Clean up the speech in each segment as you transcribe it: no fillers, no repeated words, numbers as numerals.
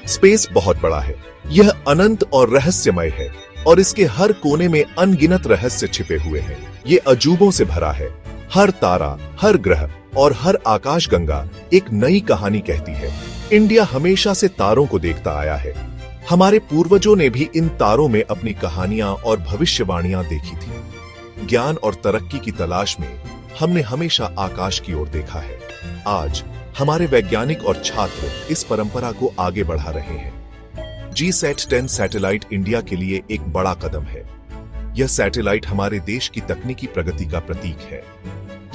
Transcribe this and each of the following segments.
Space बहुत बड़ा है। यह अनंत और रहस्यमय है और इसके हर कोने में अनगिनत रहस्य छिपे हुए हैं। ये अजूबों से भरा है। हर तारा, हर ग्रह और हर आकाशगंगा एक नई कहानी कहती है। इंडिया हमेशा से तारों को देखता आया है। हमारे पूर्वजों ने भी इन तारों में अपनी कहानियां और भविष्यवाणियां देखी थी। ज्ञान और तरक्की की तलाश में हमने हमेशा आकाश की ओर देखा है। आज हमारे वैज्ञानिक और छात्र इस परंपरा को आगे बढ़ा रहे हैं। GSAT-10 सैटेलाइट इंडिया के लिए एक बड़ा कदम है। यह सैटेलाइट हमारे देश की तकनीकी प्रगति का प्रतीक है।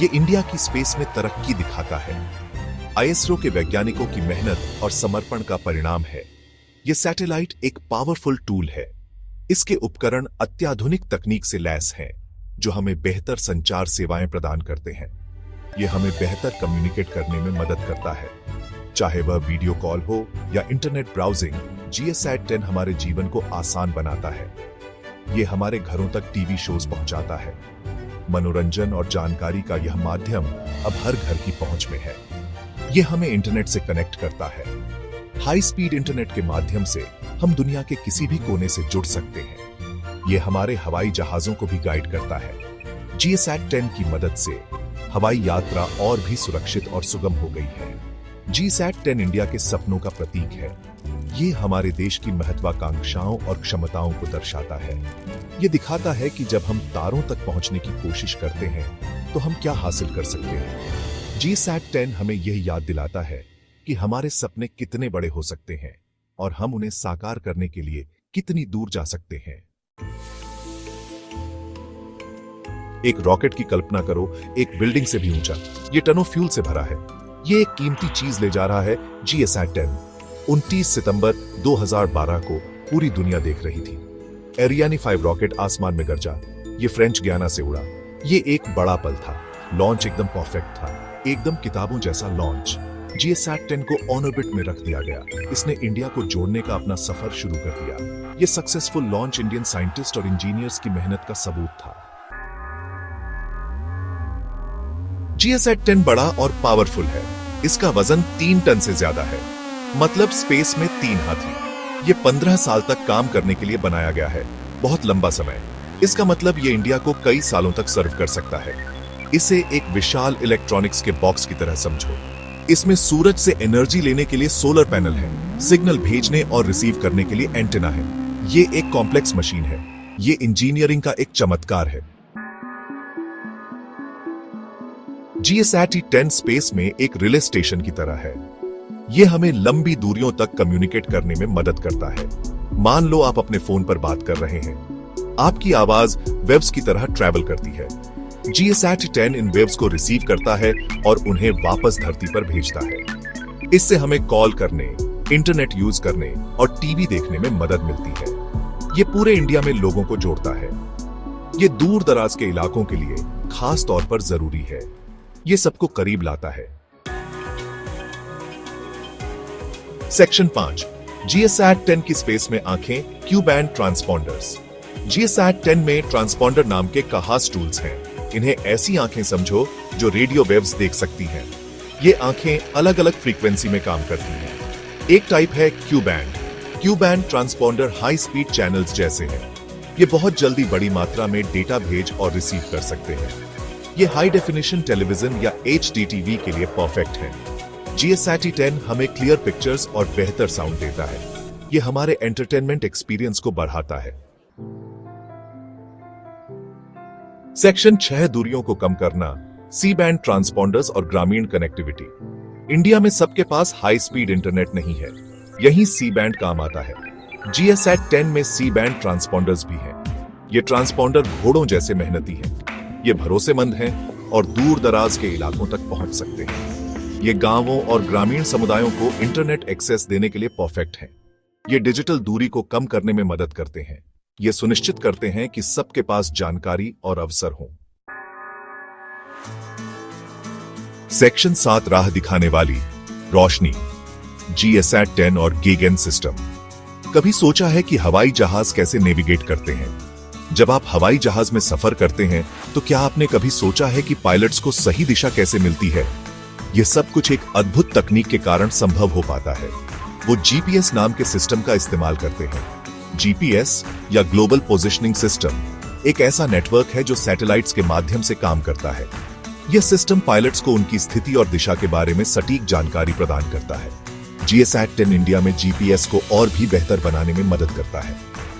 ये इंडिया की स्पेस में तरक्की दिखाता है। ISRO के वैज्ञानिकों की मेहनत और समर्पण का परिणाम है। यह सैटेलाइट एक पावरफुल टूल है। इसके उपकरण अत्याधुनिक तकनीक से लैस हैं, जो हमें बेहतर संचार सेवाएं प्रदान करते हैं। यह हमें बेहतर कम्युनिकेट करने में मदद करता है, चाहे वह वीडियो कॉल हो या इंटरनेट ब्राउजिंग। GSAT-10 हमारे जीवन को आसान बनाता है। यह हमारे घरों तक टीवी शोज पहुंचाता है। मनोरंजन और जानकारी का यह माध्यम अब हर घर की पहुंच में है। यह हमें इंटरनेट से कनेक्ट करता है। हाई स्पीड इंटरनेट के माध्यम से हम दुनिया के किसी भी कोने से जुड़ सकते हैं। यह हमारे हवाई जहाजों को भी गाइड करता है। GSAT-10 की मदद से हवाई यात्रा और भी सुरक्षित और सुगम हो गई है। GSAT-10 इंडिया के सपनों का प्रतीक है। ये हमारे देश की महत्वाकांक्षाओं और क्षमताओं को दर्शाता है। ये दिखाता है कि जब हम तारों तक पहुंचने की कोशिश करते हैं तो हम क्या हासिल कर सकते हैं। GSAT-10 हमें यह याद दिलाता है कि हमारे सपने कितने बड़े हो सकते हैं और हम उन्हें साकार करने के लिए कितनी दूर जा सकते हैं। एक रॉकेट की कल्पना करो, एक बिल्डिंग से भी ऊंचा। ये टनों फ्यूल से भरा है। ये एक कीमती चीज ले जा रहा है। GSAT-10 29 सितंबर 2012 को पूरी दुनिया देख रही थी। एरियानी 5 रॉकेट आसमान में गरजा। ये फ्रेंच गयाना से उड़ा। ये एक बड़ा पल था। लॉन्च एकदम परफेक्ट था, एकदम किताबों जैसा लॉन्च। GSAT-10 को ऑन ऑर्बिट में रख दिया गया। इसने इंडिया को जोड़ने का अपना सफर शुरू कर दिया। ये सक्सेसफुल लॉन्च इंडियन साइंटिस्ट और इंजीनियर्स की मेहनत का सबूत था। GSAT-10 बड़ा और पावरफुल है। इसका वजन 3 टन से ज्यादा है, मतलब स्पेस में 3 हाथी। ये 15 साल तक काम करने के लिए बनाया गया है। बहुत लंबा समय। इसका मतलब ये इंडिया को कई सालों तक सर्व कर सकता है। इसे एक विशाल इलेक्ट्रॉनिक्स के बॉक्स की तरह समझो। इसमें सूरज से एनर्जी लेने के लिए सोलर पैनल है, सिग्नल भेजने और रिसीव करने के लिए एंटेना है। ये एक कॉम्प्लेक्स मशीन है। ये इंजीनियरिंग का एक चमत्कार है। GSAT-10 स्पेस में एक रिले स्टेशन की तरह है। यह हमें लंबी दूरियों तक कम्युनिकेट करने में मदद करता है। मान लो आप अपने फोन पर बात कर रहे हैं। आपकी आवाज वेव्स की तरह ट्रैवल करती है। GSAT-10 इन वेव्स को रिसीव करता है और उन्हें वापस धरती पर भेजता है। इससे हमें कॉल करने, इंटरनेट यूज करने और टीवी देखने में मदद मिलती है। यह पूरे इंडिया में लोगों को जोड़ता है। यह दूर दराज के इलाकों के लिए खास तौर पर जरूरी है। ये सबको करीब लाता है। सेक्शन 5 GSAT-10 की स्पेस में आंखें, क्यू बैंड ट्रांसपॉन्डर्स। GSAT-10 में ट्रांसपॉन्डर नाम के खास टूल्स हैं। इन्हें ऐसी आंखें समझो जो रेडियो वेव्स देख सकती हैं। ये आंखें अलग अलग फ्रीक्वेंसी में काम करती हैं। एक टाइप है Q band. Q band transponder high speed channels जैसे हैं। ये बहुत जल्दी बड़ी मात्रा में डेटा भेज और रिसीव कर सकते हैं। ये हाई डेफिनेशन टेलीविजन या HD TV के लिए परफेक्ट है। GSAT-10 हमें क्लियर पिक्चर्स और बेहतर साउंड देता है। ये हमारे एंटरटेनमेंट एक्सपीरियंस को बढ़ाता है। सेक्शन 6 दूरियों को कम करना, सी बैंड ट्रांसपॉन्डर्स और ग्रामीण कनेक्टिविटी। इंडिया में सबके पास हाई स्पीड इंटरनेट नहीं है। यही सी बैंड काम आता है। GSAT-10 में सी बैंड ट्रांसपॉन्डर्स भी हैं। ये ट्रांसपॉन्डर घोड़ों जैसे मेहनती हैं। ये भरोसेमंद हैं और दूर दराज के इलाकों तक पहुंच सकते हैं। ये गांवों और ग्रामीण समुदायों को इंटरनेट एक्सेस देने के लिए परफेक्ट हैं। ये डिजिटल दूरी को कम करने में मदद करते हैं। ये सुनिश्चित करते हैं कि सबके पास जानकारी और अवसर हो। सेक्शन 7 राह दिखाने वाली रोशनी, GSAT-10 और गेगन सिस्टम। कभी सोचा है कि हवाई जहाज कैसे नेविगेट करते हैं? जब आप हवाई जहाज में सफर करते हैं तो क्या आपने कभी सोचा है कि पायलट्स को सही दिशा कैसे मिलती है? यह सब कुछ एक अद्भुत तकनीक के कारण संभव हो पाता है। वो जीपीएस नाम के सिस्टम का इस्तेमाल करते हैं। जीपीएस या ग्लोबल पोजिशनिंग सिस्टम एक ऐसा नेटवर्क है जो सैटेलाइट्स के माध्यम से काम करता है। यह सिस्टम पायलट्स को उनकी स्थिति और दिशा के बारे में सटीक जानकारी प्रदान करता है। GSAT-10 इंडिया में जीपीएस को और भी बेहतर बनाने में मदद करता है।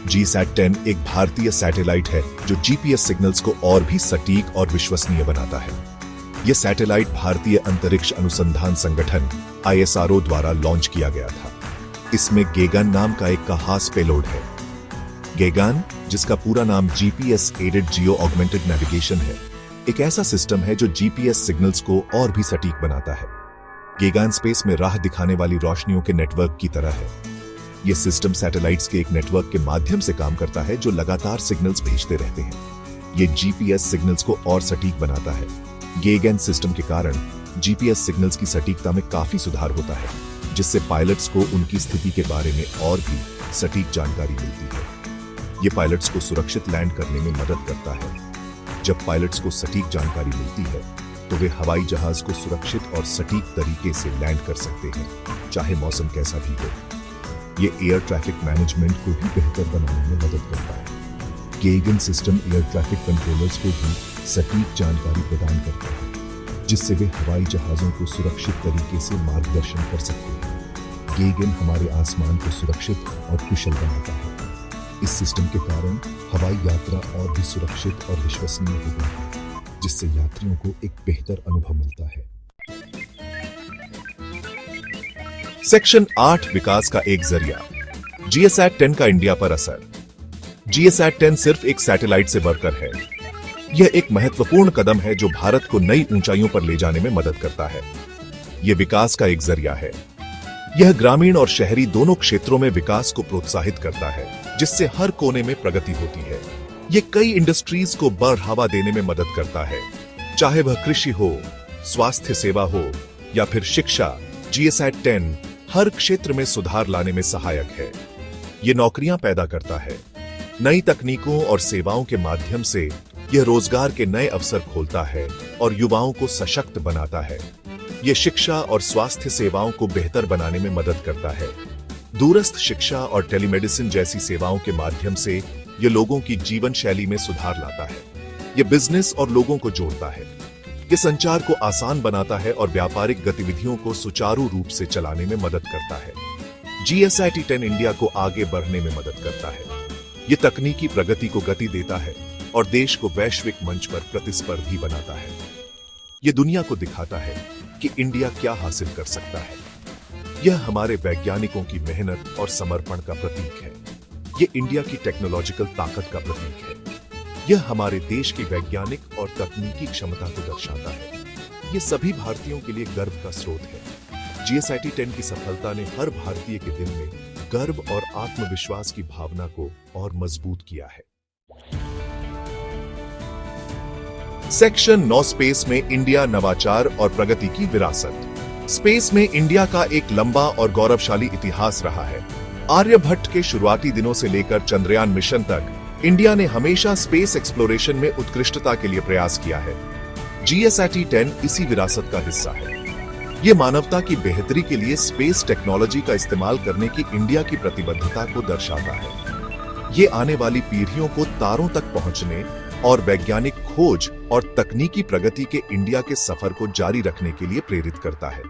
GSAT-10 एक भारतीय सैटेलाइट है जो जीपीएस सिग्नल्स को और भी सटीक और विश्वसनीय बनाता है। यह सैटेलाइट भारतीय अंतरिक्ष अनुसंधान संगठन ISRO द्वारा लॉन्च किया गया था। इसमें गेगन नाम का एक खास पेलोड है। गेगन, जिसका पूरा नाम GPS aided geo augmented navigation है, एक ऐसा सिस्टम है जो जीपीएस सिग्नल्स को और भी सटीक बनाता है। गेगन स्पेस में राह दिखाने वाली रोशनियों के नेटवर्क की तरह है। यह सिस्टम सैटेलाइट्स के एक नेटवर्क के माध्यम से काम करता है जो लगातार सिग्नल्स भेजते रहते हैं। यह जीपीएस सिग्नल्स को और सटीक बनाता है। गेगन सिस्टम के कारण जीपीएस सिग्नल्स की सटीकता में काफी सुधार होता है, जिससे पायलट्स को उनकी स्थिति के बारे में और भी सटीक जानकारी मिलती है। यह पायलट्स को सुरक्षित लैंड करने में मदद करता है। जब पायलट्स को सटीक जानकारी मिलती है तो वे हवाई जहाज को सुरक्षित और सटीक तरीके से लैंड कर सकते हैं, चाहे मौसम कैसा भी हो। यह एयर ट्रैफिक मैनेजमेंट को भी बेहतर बनाने में मदद करता है। गेगन सिस्टम एयर ट्रैफिक कंट्रोलर्स को भी सटीक जानकारी प्रदान करता है, जिससे वे हवाई जहाजों को सुरक्षित तरीके से मार्गदर्शन कर सकते हैं। गेगन हमारे आसमान को सुरक्षित और कुशल बनाता है। इस सिस्टम के कारण हवाई यात्रा और भी सुरक्षित और विश्वसनीय हो गई है, जिससे यात्रियों को एक बेहतर अनुभव मिलता है। सेक्शन 8 विकास का एक जरिया। GSAT-10 का इंडिया पर असर। GSAT-10 सिर्फ एक सैटेलाइट से बढ़कर है। यह एक महत्वपूर्ण कदम है जो भारत को नई ऊंचाइयों पर ले जाने में मदद करता है। यह विकास का एक जरिया है। यह ग्रामीण और शहरी दोनों क्षेत्रों में विकास को प्रोत्साहित करता है, जिससे हर कोने में प्रगति होती है। यह कई इंडस्ट्रीज को बढ़ावा देने में मदद करता है, चाहे वह कृषि हो, स्वास्थ्य सेवा हो या फिर शिक्षा। GSAT-10 हर क्षेत्र में सुधार लाने में सहायक है। यह नौकरियां पैदा करता है। नई तकनीकों और सेवाओं के माध्यम से यह रोजगार के नए अवसर खोलता है और युवाओं को सशक्त बनाता है। यह शिक्षा और स्वास्थ्य सेवाओं को बेहतर बनाने में मदद करता है। दूरस्थ शिक्षा और टेलीमेडिसिन जैसी सेवाओं के माध्यम से यह लोगों की जीवन शैली में सुधार लाता है। यह बिजनेस और लोगों को जोड़ता है। यह संचार को आसान बनाता है और व्यापारिक गतिविधियों को सुचारू रूप से चलाने में मदद करता है। GSAT-10 इंडिया को आगे बढ़ने में मदद करता है। यह तकनीकी प्रगति को गति देता है और देश को वैश्विक मंच पर प्रतिस्पर्धी बनाता है। यह दुनिया को दिखाता है कि इंडिया क्या हासिल कर सकता है। यह हमारे वैज्ञानिकों की मेहनत और समर्पण का प्रतीक है। यह इंडिया की टेक्नोलॉजिकल ताकत का प्रतीक है। यह हमारे देश की वैज्ञानिक और तकनीकी क्षमता को दर्शाता है। यह सभी भारतीयों के लिए गर्व का स्रोत है। GSAT-10 की सफलता ने हर भारतीय के दिल में गर्व और आत्मविश्वास की भावना को और मजबूत किया है। सेक्शन 9 स्पेस में इंडिया, नवाचार और प्रगति की विरासत। स्पेस में इंडिया का एक लंबा और गौरवशाली इतिहास रहा है। आर्यभट्ट के शुरुआती दिनों से लेकर चंद्रयान मिशन तक इंडिया ने हमेशा स्पेस एक्सप्लोरेशन में उत्कृष्टता के लिए प्रयास किया है। GSAT-10 इसी विरासत का हिस्सा है। यह मानवता की बेहतरी के लिए स्पेस टेक्नोलॉजी का इस्तेमाल करने की इंडिया की प्रतिबद्धता को दर्शाता है। ये आने वाली पीढ़ियों को तारों तक पहुंचने और वैज्ञानिक खोज और तकनीकी प्रगति के इंडिया के सफर को जारी रखने के लिए प्रेरित करता है।